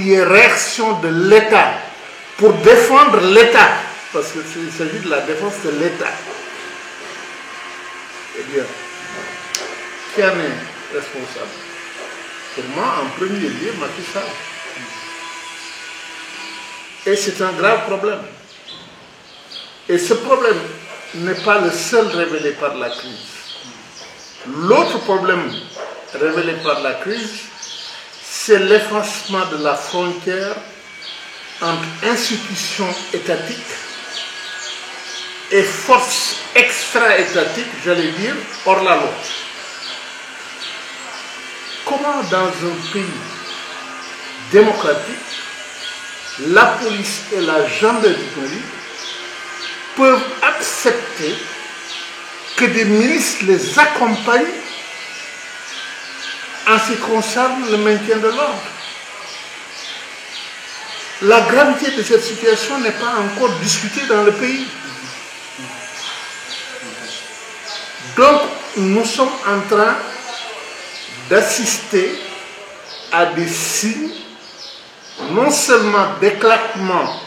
qu'il y ait réaction de l'État pour défendre l'État, parce qu'il s'agit de la défense de l'État, eh bien, qui en est responsable? Pour moi, en premier lieu, Macky Sall. Et c'est un grave problème. Et ce problème n'est pas le seul révélé par la crise. L'autre problème révélé par la crise, c'est l'effacement de la frontière entre institutions étatiques et forces extra-étatiques, j'allais dire, hors la loi. Comment dans un pays démocratique, la police et la gendarmerie peuvent accepter que des milices les accompagnent en ce qui concerne le maintien de l'ordre? La gravité de cette situation n'est pas encore discutée dans le pays. Donc, nous sommes en train d'assister à des signes, non seulement d'éclatement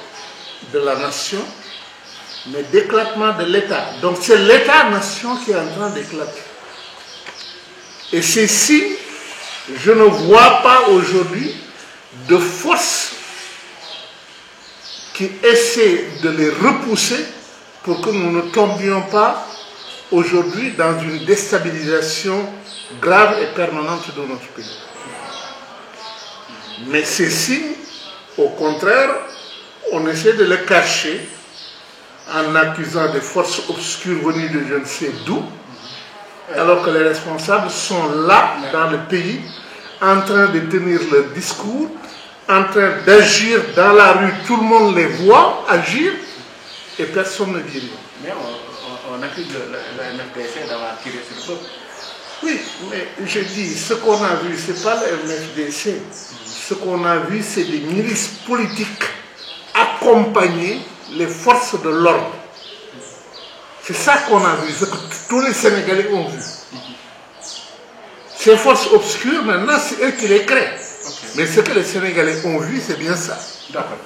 de la nation, mais d'éclatement de l'État. Donc c'est l'État-nation qui est en train d'éclater. Et ces signes, je ne vois pas aujourd'hui de force qui essaie de les repousser pour que nous ne tombions pas aujourd'hui dans une déstabilisation grave et permanente de notre pays. Mais ces signes, au contraire, on essaie de les cacher en accusant des forces obscures venues de je ne sais d'où, alors que les responsables sont là, dans le pays, en train de tenir leur discours, en train d'agir dans la rue, tout le monde les voit agir, et personne ne dit rien. Mais on accuse le MFDC d'avoir tiré sur le peuple. Oui, mais je dis, ce qu'on a vu, ce n'est pas le MFDC. Ce qu'on a vu, c'est des milices politiques accompagner les forces de l'ordre. C'est ça qu'on a vu, ce que tous les Sénégalais ont vu. Ces forces obscures, maintenant, c'est eux qui les créent. Okay. Mais ce que les Sénégalais ont vu, c'est bien ça. D'accord.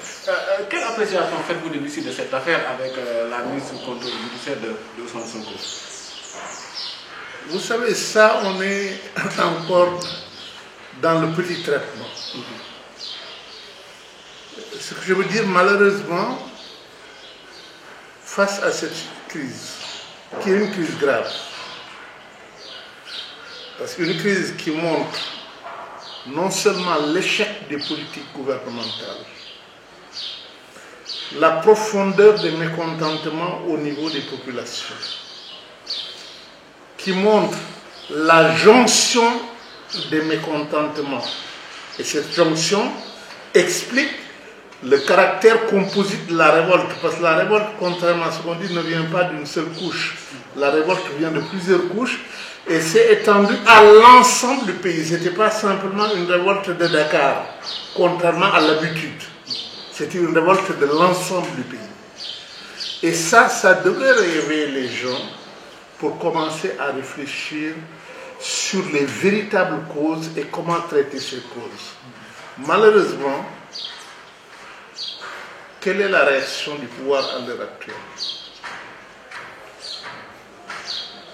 Quelle appréciation faites-vous de l'issue de cette affaire avec la mise sous contrôle judiciaire de Ousmane Sonko? Vous savez, ça, on est encore dans le petit traitement. Ce que je veux dire, malheureusement, face à cette crise, qui est une crise grave, parce qu'une crise qui montre non seulement l'échec des politiques gouvernementales, la profondeur des mécontentements au niveau des populations, qui montre la jonction des mécontentements. Et cette jonction explique le caractère composite de la révolte, parce que la révolte, contrairement à ce qu'on dit, ne vient pas d'une seule couche. La révolte vient de plusieurs couches et s'est étendue à l'ensemble du pays. Ce n'était pas simplement une révolte de Dakar, contrairement à l'habitude. C'était une révolte de l'ensemble du pays. Et ça devrait réveiller les gens pour commencer à réfléchir sur les véritables causes et comment traiter ces causes. Malheureusement, quelle est la réaction du pouvoir à l'heure actuelle?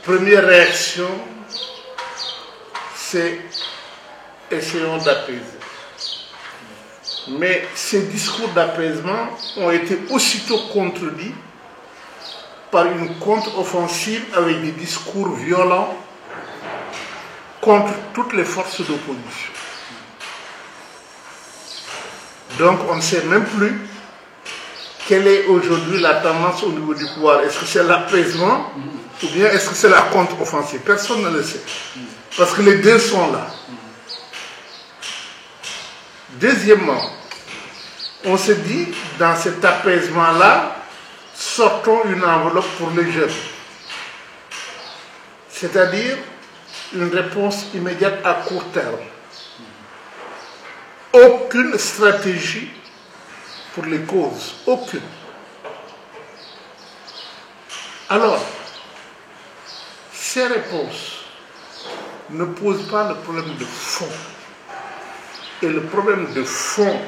Première réaction, c'est essayons d'apaiser. Mais ces discours d'apaisement ont été aussitôt contredits par une contre-offensive avec des discours violents contre toutes les forces d'opposition. Donc on ne sait même plus quelle est aujourd'hui la tendance au niveau du pouvoir. Est-ce que c'est l'apaisement ou bien est-ce que c'est la contre-offensive? Personne ne le sait. Parce que les deux sont là. Deuxièmement, on se dit, dans cet apaisement-là, sortons une enveloppe pour les jeunes. C'est-à-dire une réponse immédiate à court terme. Aucune stratégie pour les causes. Aucune. Alors, ces réponses ne posent pas le problème de fond. Et le problème de fond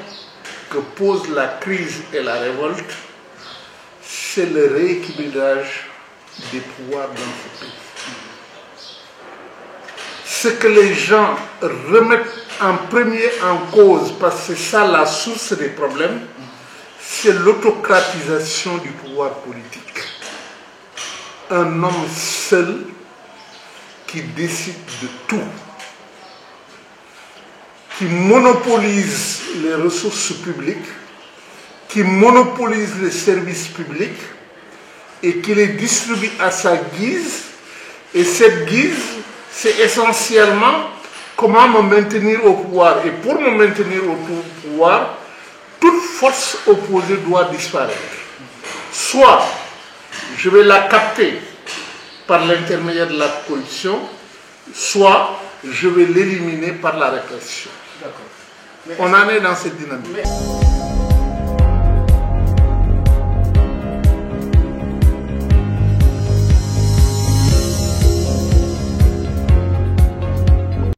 que pose la crise et la révolte, c'est le rééquilibrage des pouvoirs dans ce pays. Ce que les gens remettent en premier en cause, parce que c'est ça la source des problèmes, c'est l'autocratisation du pouvoir politique. Un homme seul qui décide de tout, qui monopolise les ressources publiques, qui monopolise les services publics et qui les distribue à sa guise. Et cette guise, c'est essentiellement comment me maintenir au pouvoir. Et pour me maintenir au pouvoir, toute force opposée doit disparaître. Soit je vais la capter par l'intermédiaire de la corruption, soit je vais l'éliminer par la répression. On en est dans cette dynamique.